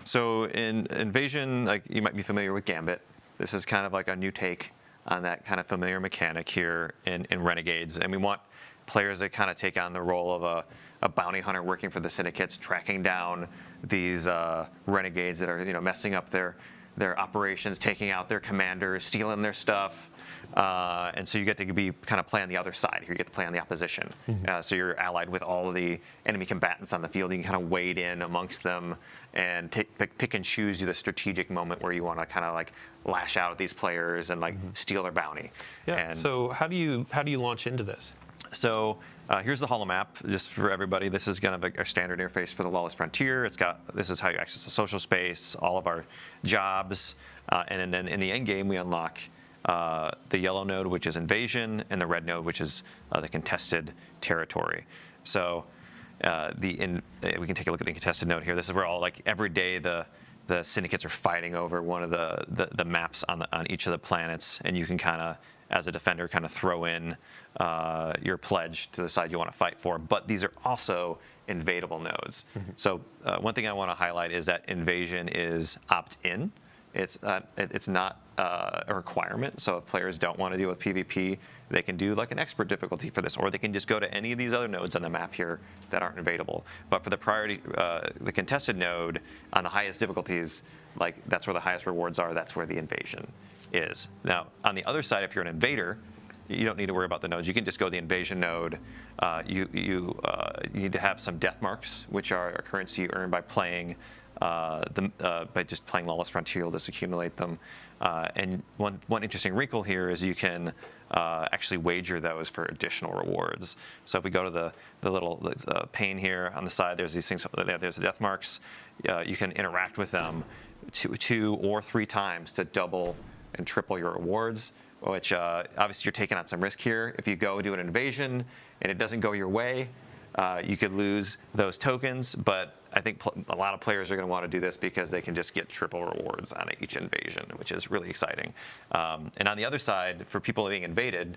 So in Invasion, like you might be familiar with Gambit. This is kind of like a new take on that kind of familiar mechanic here in Renegades. And we want players that kind of take on the role of a bounty hunter working for the syndicates, tracking down these renegades that are messing up their operations, taking out their commanders, stealing their stuff. And so you get to be kind of play on the other side. You get to play on the opposition. So you're allied with all of the enemy combatants on the field. You can kind of wade in amongst them and pick and choose the strategic moment where you want to kind of like lash out at these players and like steal their bounty. Yeah. And so how do you launch into this? So here's the holo map, just for everybody. This is kind of our standard interface for the Lawless Frontier. This is how you access the social space, all of our jobs, and then in the end game we unlock the yellow node, which is invasion, and the red node, which is the contested territory. So we can take a look at the contested node here. This is where all like every day the syndicates are fighting over one of the maps on each of the planets, and you can kind of, as a defender, kind of throw in your pledge to the side you want to fight for. But these are also invadable nodes. So one thing I want to highlight is that invasion is opt-in, It's not a requirement. So if players don't want to deal with PvP, they can do like an expert difficulty for this, or they can just go to any of these other nodes on the map here that aren't invadable. But for the priority, the contested node on the highest difficulties, like that's where the highest rewards are. That's where the invasion is. Now, on the other side, if you're an invader, you don't need to worry about the nodes. You can just go to the invasion node. You need to have some death marks, which are a currency you earn by playing by just playing Lawless Frontier. You'll just accumulate them. And one interesting wrinkle here is you can actually wager those for additional rewards. So if we go to the little pane here on the side, there's these things. There's the death marks. You can interact with them two or three times to double and triple your rewards, which obviously you're taking on some risk here. If you go do an invasion and it doesn't go your way, you could lose those tokens, but I think a lot of players are going to want to do this because they can just get triple rewards on each invasion, which is really exciting. And on the other side, for people being invaded,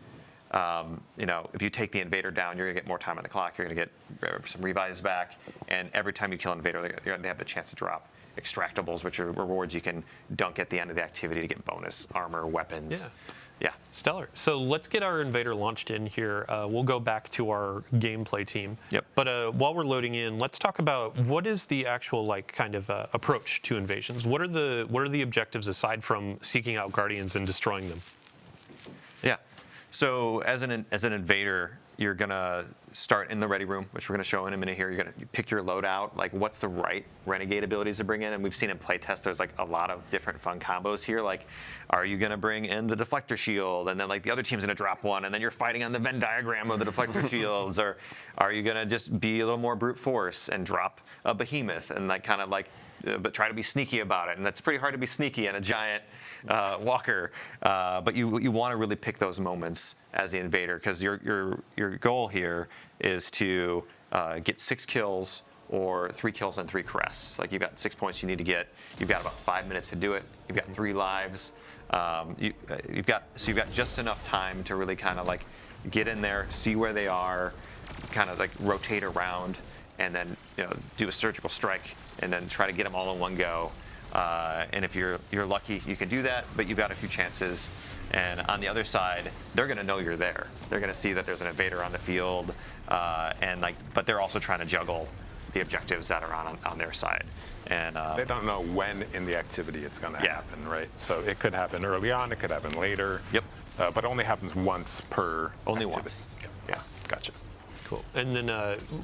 if you take the invader down, you're going to get more time on the clock. You're going to get some revives back, and every time you kill an invader, they have the chance to drop extractables, which are rewards you can dunk at the end of the activity to get bonus armor, weapons. Yeah. Stellar. So let's get our invader launched in here. We'll go back to our gameplay team. Yep. But while we're loading in, let's talk about what is the actual approach to invasions. What are the objectives aside from seeking out guardians and destroying them? Yeah. So as an invader, you're gonna start in the ready room, which we're gonna show in a minute here. You're gonna pick your loadout, like what's the right renegade abilities to bring in, and we've seen in playtest there's like a lot of different fun combos here. Like, are you gonna bring in the deflector shield, and then like the other team's gonna drop one, and then you're fighting on the Venn diagram of the deflector shields, or are you gonna just be a little more brute force and drop a behemoth and like kind of like, but try to be sneaky about it, and that's pretty hard to be sneaky in a giant walker. But you want to really pick those moments as the invader, because your goal here is to get 6 kills or 3 kills and 3 crests. Like, you've got 6 points you need to get. You've got about 5 minutes to do it. You've got 3 lives. You've got just enough time to really kind of like get in there, see where they are, kind of like rotate around, and then do a surgical strike, and then try to get them all in one go. And if you're lucky, you can do that, but you've got a few chances. And on the other side, they're going to know you're there. They're going to see that there's an invader on the field, but they're also trying to juggle the objectives that are on their side. And they don't know when in the activity it's going to happen, right? So it could happen early on, it could happen later. Yep. But it only happens once per Only activity. once. Yeah, gotcha. Cool. And then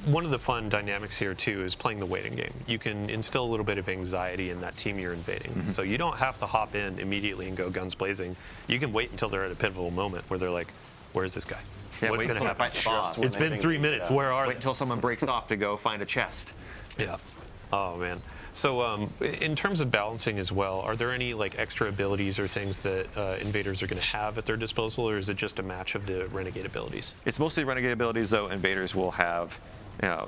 one of the fun dynamics here, too, is playing the waiting game. You can instill a little bit of anxiety in that team you're invading. Mm-hmm. So you don't have to hop in immediately and go guns blazing. You can wait until they're at a pivotal moment where they're like, where's this guy? Yeah, What's wait going to until happen? they fight the boss. It's been 3 minutes. Where are Wait they? until someone breaks off to go find a chest. Yeah. Oh, man. So in terms of balancing as well, are there any like extra abilities or things that invaders are going to have at their disposal, or is it just a match of the renegade abilities? It's mostly renegade abilities, though. Invaders will have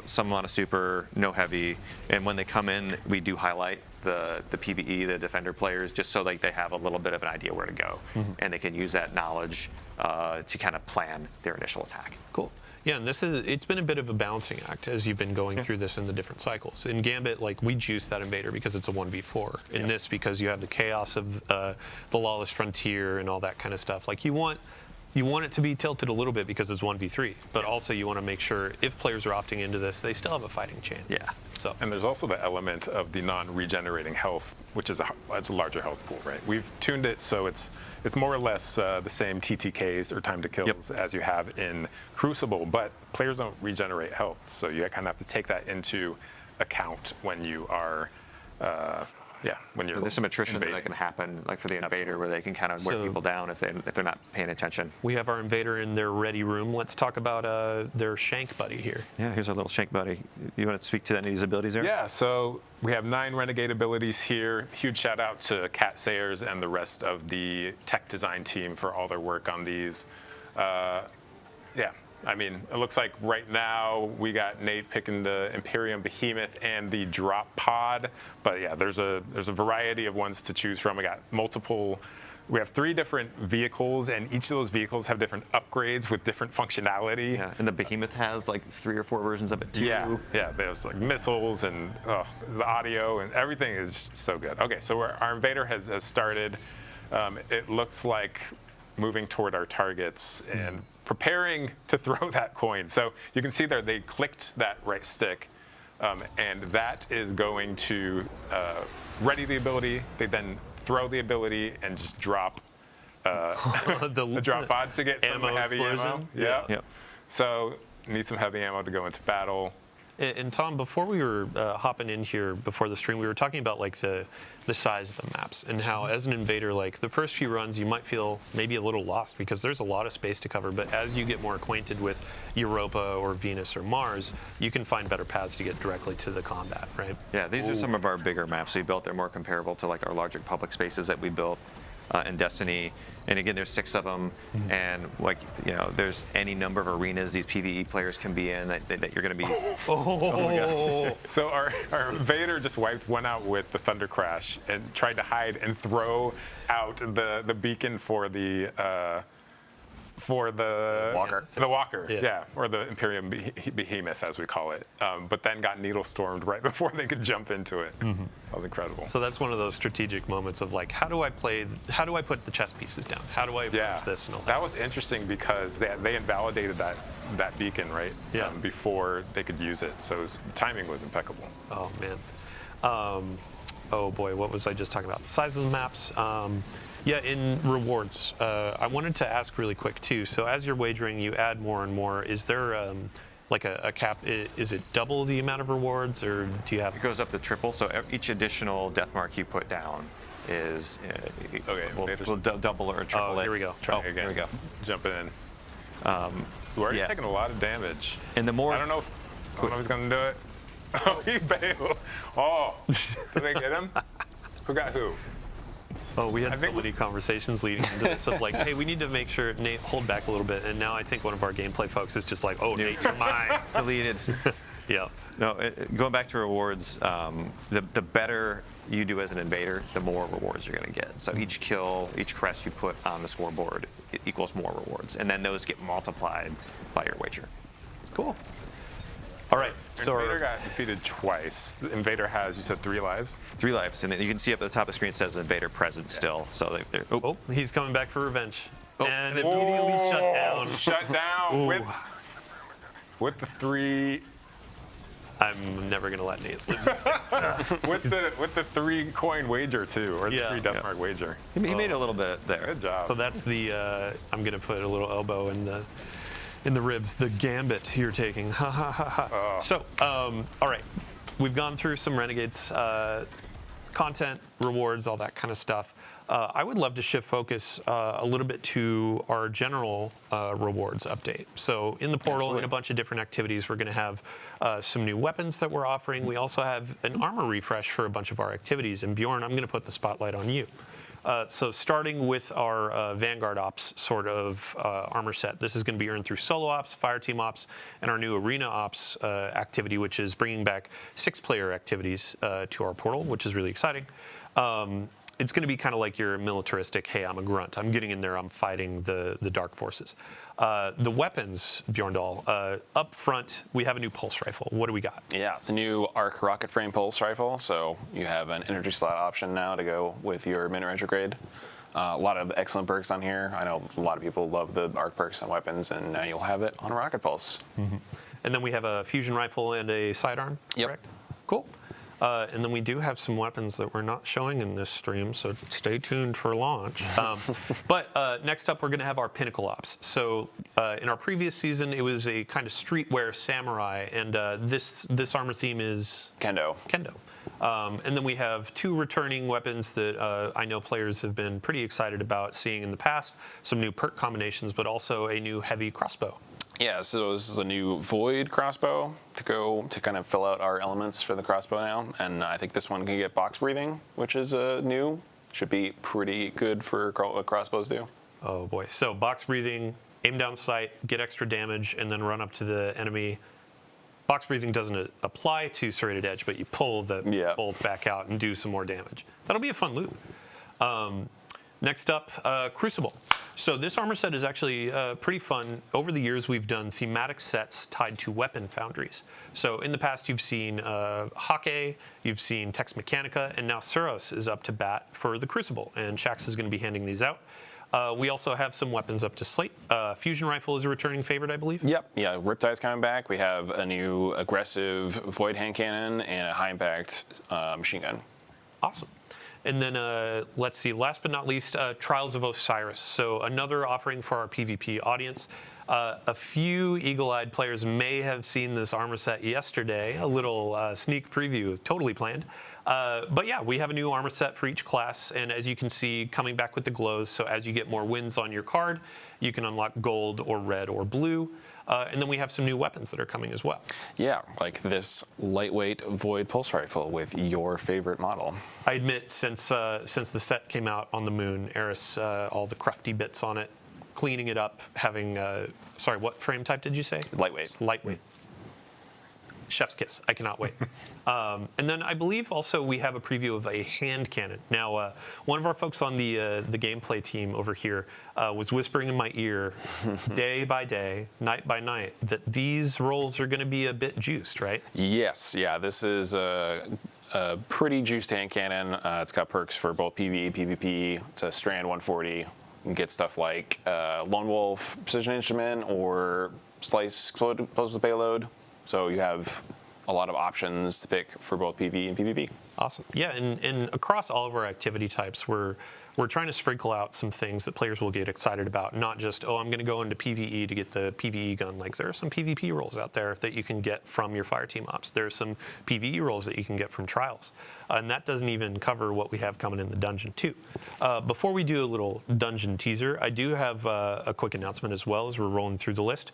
some amount of super, no heavy, and when they come in, we do highlight the PvE, the defender players, just so like they have a little bit of an idea where to go, and they can use that knowledge to kind of plan their initial attack. Cool. Yeah, and it's been a bit of a balancing act as you've been going through this in the different cycles. In Gambit, like, we juice that invader because it's a 1v4. In this, because you have the chaos of the Lawless Frontier and all that kind of stuff. Like, you want it to be tilted a little bit because it's 1v3, but also you want to make sure if players are opting into this, they still have a fighting chance. Yeah. So. And there's also the element of the non-regenerating health, which is a larger health pool, right? We've tuned it so it's more or less the same TTKs or time to kills as you have in Crucible, but players don't regenerate health, so you kind of have to take that into account when you are, when you're. There's some attrition invading. that can happen, like for the invader, where they can kind of wear people down if they're not paying attention. We have our invader in their ready room. Let's talk about their shank buddy here. Yeah, here's our little shank buddy. You want to speak to any of these abilities there? Yeah, so we have 9 renegade abilities here. Huge shout out to Cat Sayers and the rest of the tech design team for all their work on these. I mean, it looks like right now we got Nate picking the Imperium Behemoth and the Drop Pod, but yeah, there's a variety of ones to choose from. We got multiple We have 3 different vehicles, and each of those vehicles have different upgrades with different functionality. Yeah, and the Behemoth has like 3 or 4 versions of it too. Yeah, there's like missiles and the audio and everything is just so good. Okay, so our invader has started. It looks like moving toward our targets and preparing to throw that coin. So you can see there they clicked that right stick, and that is going to ready the ability. They then throw the ability and just drop the drop pod to get some heavy ammo. Yeah. Yep. So need some heavy ammo to go into battle. And Tom, before we were hopping in here before the stream, we were talking about like the size of the maps and how, as an invader, like the first few runs, you might feel maybe a little lost because there's a lot of space to cover. But as you get more acquainted with Europa or Venus or Mars, you can find better paths to get directly to the combat, right? Yeah, these are some of our bigger maps we built. They're more comparable to like our larger public spaces that we built in Destiny. And again, there's 6 of them, and like there's any number of arenas these PvE players can be in that you're going to be. Oh my gosh! So our invader just wiped one out with the Thunder Crash and tried to hide and throw out the beacon for the Walker. The Walker, yeah, or the Imperium Behemoth as we call it. But then got needle stormed right before they could jump into it. That was incredible. So that's one of those strategic moments of like, how do I put the chess pieces down? How do I approach this and all that? That was interesting because they invalidated that beacon right before they could use it. So the timing was impeccable. Oh man. Oh boy, what was I just talking about? The size of the maps. Yeah, in rewards, I wanted to ask really quick too. So as you're wagering, you add more and more. Is there like a cap? Is it double the amount of rewards, or do you have? It goes up to triple. So each additional death mark you put down is we'll double or triple it. Here we go. Again. Here we go. Jumping in. We're already taking a lot of damage. And the more I don't know if he's gonna do it. Oh, he bailed. Oh, did they get him? Who got who? Oh, we had so many conversations leading into this of like, hey, we need to make sure Nate hold back a little bit. And now I think one of our gameplay folks is just like, oh, Nate, you're mine. Deleted. Yeah. No, going back to rewards, the better you do as an invader, the more rewards you're going to get. So each kill, each crest you put on the scoreboard equals more rewards. And then those get multiplied by your wager. Cool. All right. So Invader got defeated twice. The Invader has, you said, 3 lives? 3 lives. And then you can see up at the top of the screen it says Invader present still. So oh, he's coming back for revenge. And it's immediately shut down. Shut down with the 3. I'm never gonna let Nate lose. with the 3 coin wager too, or the 3 death mark wager. He made a little bit there. Good job. So that's the I'm gonna put a little elbow in the ribs. The gambit you're taking. Ha ha ha ha. So all right, we've gone through some Renegades content, rewards, all that kind of stuff. I would love to shift focus a little bit to our general rewards update. So in the portal, in a bunch of different activities, we're going to have some new weapons that we're offering. We also have an armor refresh for a bunch of our activities. And Bjorn, I'm going to put the spotlight on you. So starting with our Vanguard Ops sort of armor set, this is going to be earned through Solo Ops, Fireteam Ops, and our new Arena Ops activity, which is bringing back 6-player activities to our portal, which is really exciting. It's going to be kind of like your militaristic, hey, I'm a grunt. I'm getting in there. I'm fighting the dark forces. The weapons, Bjorndal, up front, we have a new pulse rifle. What do we got? Yeah, it's a new arc rocket frame pulse rifle. So you have an energy slot option now to go with your minute retrograde. A lot of excellent perks on here. I know a lot of people love the arc perks on weapons, and now you'll have it on a rocket pulse. Mm-hmm. And then we have a fusion rifle and a sidearm, correct? Cool. And then we do have some weapons that we're not showing in this stream, so stay tuned for launch. But next up, we're going to have our Pinnacle Ops. So in our previous season, it was a kind of streetwear samurai, and this armor theme is? Kendo. Kendo. And then we have 2 returning weapons that I know players have been pretty excited about seeing in the past. Some new perk combinations, but also a new heavy crossbow. Yeah, so this is a new Void crossbow to kind of fill out our elements for the crossbow now. And I think this one can get box breathing, which is new. Should be pretty good for what crossbows do. Oh boy. So box breathing, aim down sight, get extra damage, and then run up to the enemy. Box breathing doesn't apply to Serrated Edge, but you pull the bolt back out and do some more damage. That'll be a fun loop. Next up, Crucible. So this armor set is actually pretty fun. Over the years, we've done thematic sets tied to weapon foundries. So in the past, you've seen Hake, you've seen Tex Mechanica, and now Suros is up to bat for the Crucible, and Shax is going to be handing these out. We also have some weapons up to slate. Fusion Rifle is a returning favorite, I believe. Yep, yeah, Riptide's coming back. We have a new aggressive Void Hand Cannon and a high-impact machine gun. Awesome. And then, let's see, last but not least, Trials of Osiris. So another offering for our PvP audience. A few eagle-eyed players may have seen this armor set yesterday, a little sneak preview, totally planned. But yeah, we have a new armor set for each class, and as you can see, coming back with the glows, so as you get more wins on your card, you can unlock gold or red or blue. And then we have some new weapons that are coming as well. Yeah, like this lightweight Void Pulse Rifle with your favorite model. I admit, since the set came out on the moon, Eris, all the crufty bits on it, cleaning it up, having, sorry, what frame type did you say? Lightweight. Lightweight. Chef's kiss. I cannot wait. And then I believe also we have a preview of a hand cannon. Now, one of our folks on the gameplay team over here was whispering in my ear day by day, night by night, that these rolls are going to be a bit juiced, right? Yes, yeah, this is a pretty juiced hand cannon. It's got perks for both PvE, PvP. It's a Strand 140. You can get stuff like Lone Wolf Precision Instrument or Slice Explosive Payload. So you have a lot of options to pick for both PvE and PvP. Awesome. Yeah, and across all of our activity types, we're trying to sprinkle out some things that players will get excited about, not just, oh, I'm going to go into PvE to get the PvE gun. Like, there are some PvP roles out there that you can get from your Fireteam ops. There are some PvE roles that you can get from Trials. And that doesn't even cover what we have coming in the dungeon, too. Before we do a little dungeon teaser, I do have a quick announcement as well as we're rolling through the list.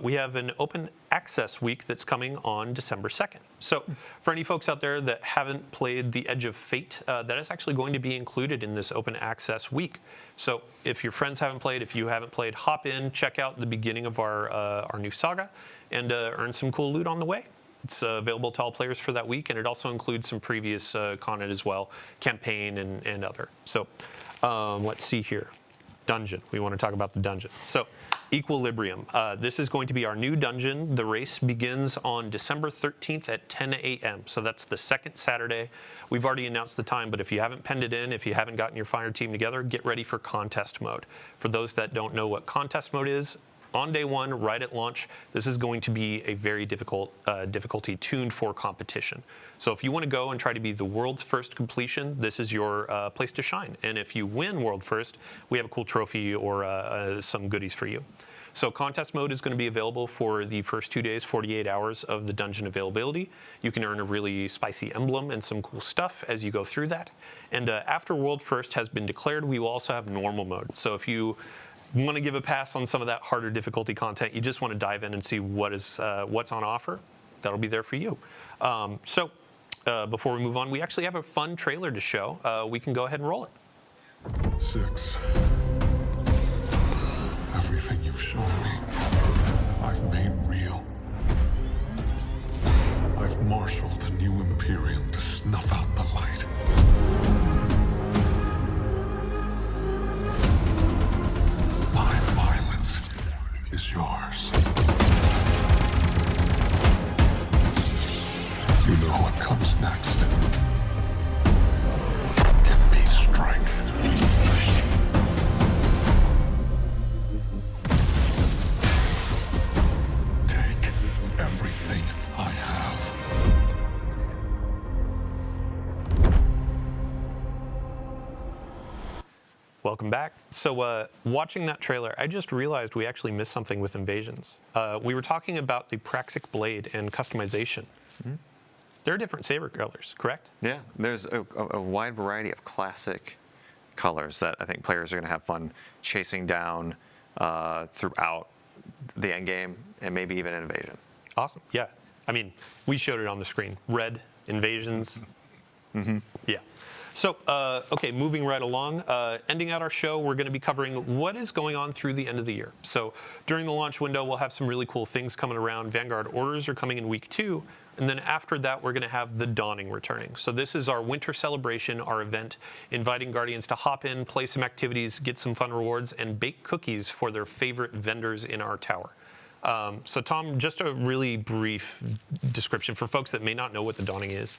We have an open access week that's coming on December 2nd. So for any folks out there that haven't played The Edge of Fate, that is actually going to be included in this open access week. So if your friends haven't played, if you haven't played, hop in, check out the beginning of our new saga, and earn some cool loot on the way. It's available to all players for that week, and it also includes some previous content as well, campaign and other. So let's see here. Dungeon. We want to talk about the dungeon. So Equilibrium. This is going to be our new dungeon. The race begins on December 13th at 10 a.m. So that's the second Saturday. We've already announced the time, but if you haven't penned it in, if you haven't gotten your fire team together, get ready for contest mode. For those that don't know what contest mode is, on day one, right at launch, this is going to be a very difficult difficulty tuned for competition. So if you want to go and try to be the world's first completion, this is your place to shine. And if you win world first, we have a cool trophy or some goodies for you. So contest mode is going to be available for the first 2 days, 48 hours of the dungeon availability. You can earn a really spicy emblem and some cool stuff as you go through that. And after world first has been declared, we will also have normal mode. So if you want to give a pass on some of that harder difficulty content, you just want to dive in and see what's on offer, that'll be there for you. So before we move on, we actually have a fun trailer to show. We can go ahead and roll it. 6. Everything you've shown me, I've made real. I've marshaled a new Imperium to snuff out the light. My violence is yours. You know what comes next. Give me strength. Take everything I have. Welcome back. So watching that trailer, I just realized we actually missed something with Invasions. We were talking about the Praxic Blade and customization. Mm-hmm. There are different saber colors, correct? Yeah, there's a wide variety of classic colors that I think players are going to have fun chasing down throughout the end game and maybe even Invasion. Awesome. Yeah. I mean, we showed it on the screen. Red, Invasions. Mm-hmm. Yeah. So, okay, moving right along, ending out our show, we're going to be covering what is going on through the end of the year. So during the launch window, we'll have some really cool things coming around. Vanguard orders are coming in week 2. And then after that, we're going to have the Dawning returning. So this is our winter celebration, our event, inviting Guardians to hop in, play some activities, get some fun rewards, and bake cookies for their favorite vendors in our tower. So Tom, just a really brief description for folks that may not know what the Dawning is.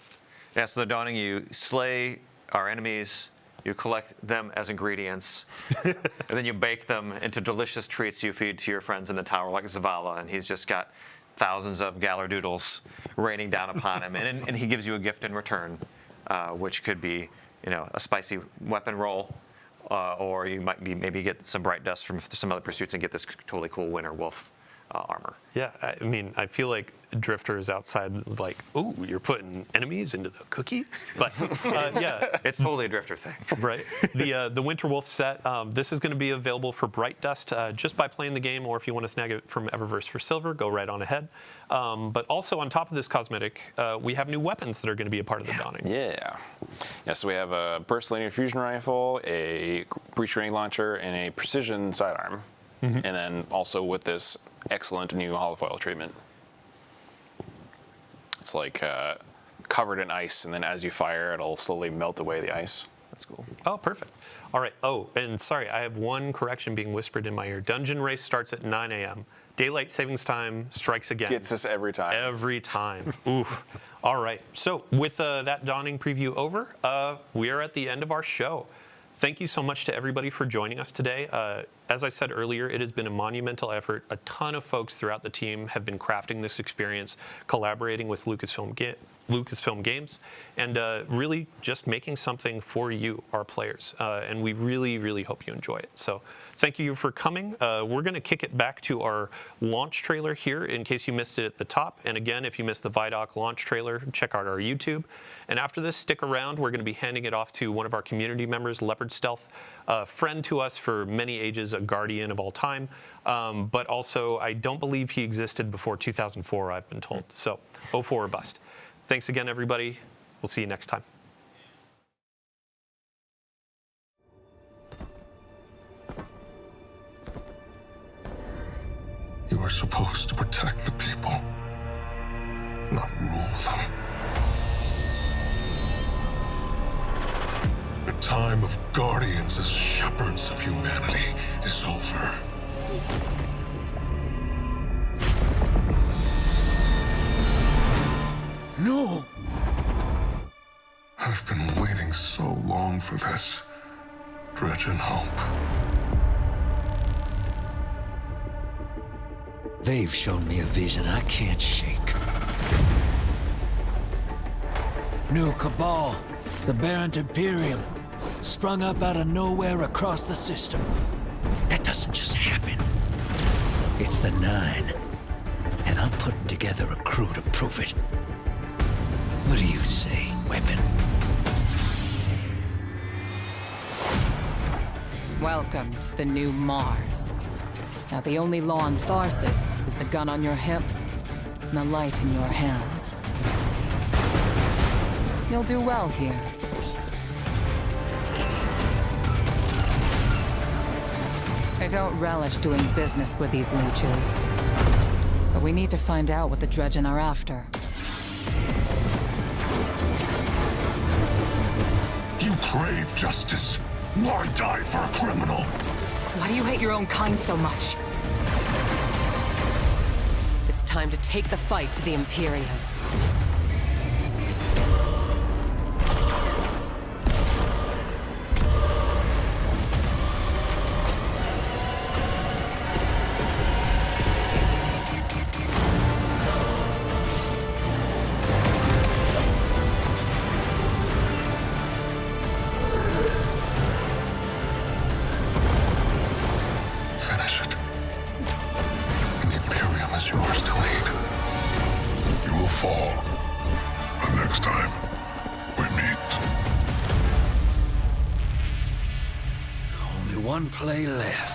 Yeah, so the Dawning, you slay our enemies, you collect them as ingredients, and then you bake them into delicious treats you feed to your friends in the tower, like Zavala, and he's just got thousands of Galardoodles raining down upon him, and he gives you a gift in return, which could be, a spicy weapon roll, or you might maybe get some bright dust from some other pursuits and get this totally cool Winter Wolf armor. Yeah, I mean, I feel like Drifter is outside like, ooh, you're putting enemies into the cookies? But yeah. It's totally a Drifter thing. Right. The Winter Wolf set, this is going to be available for Bright Dust just by playing the game, or if you want to snag it from Eververse for silver, go right on ahead. But also on top of this cosmetic, we have new weapons that are going to be a part of the Dawning. Yeah. So we have a burst linear fusion rifle, a breach grenade launcher, and a precision sidearm. And then also with this excellent new holofoil treatment. It's like covered in ice, and then as you fire, it'll slowly melt away the ice. That's cool. Oh, perfect. All right. Oh, and sorry, I have one correction being whispered in my ear. Dungeon race starts at 9 a.m. Daylight savings time strikes again. Gets us every time. Every time. Oof. All right. So with that Dawning preview over, we are at the end of our show. Thank you so much to everybody for joining us today. As I said earlier, it has been a monumental effort. A ton of folks throughout the team have been crafting this experience, collaborating with Lucasfilm Games, and really just making something for you, our players. And we really, really hope you enjoy it. So thank you for coming. We're going to kick it back to our launch trailer here in case you missed it at the top. And again, if you missed the ViDoc launch trailer, check out our YouTube. And after this, stick around. We're going to be handing it off to one of our community members, Leopard Stealth, a friend to us for many ages, a guardian of all time. But also, I don't believe he existed before 2004, I've been told. So 04 or bust. Thanks again, everybody. We'll see you next time. You are supposed to protect the people, not rule them. The time of guardians as shepherds of humanity is over. No! I've been waiting so long for this. Dredge and hope. They've shown me a vision I can't shake. New Cabal, the Barent Imperium, sprung up out of nowhere across the system. That doesn't just happen. It's the Nine, and I'm putting together a crew to prove it. What do you say, weapon? Welcome to the new Mars. Now the only law on Tharsis is the gun on your hip and the light in your hands. You'll do well here. I don't relish doing business with these leeches. But we need to find out what the Dredgen are after. You crave justice. Why die for a criminal? Why do you hate your own kind so much? It's time to take the fight to the Imperium. Finish it. And the Imperium is yours to lead. You will fall the next time we meet. Only one play left.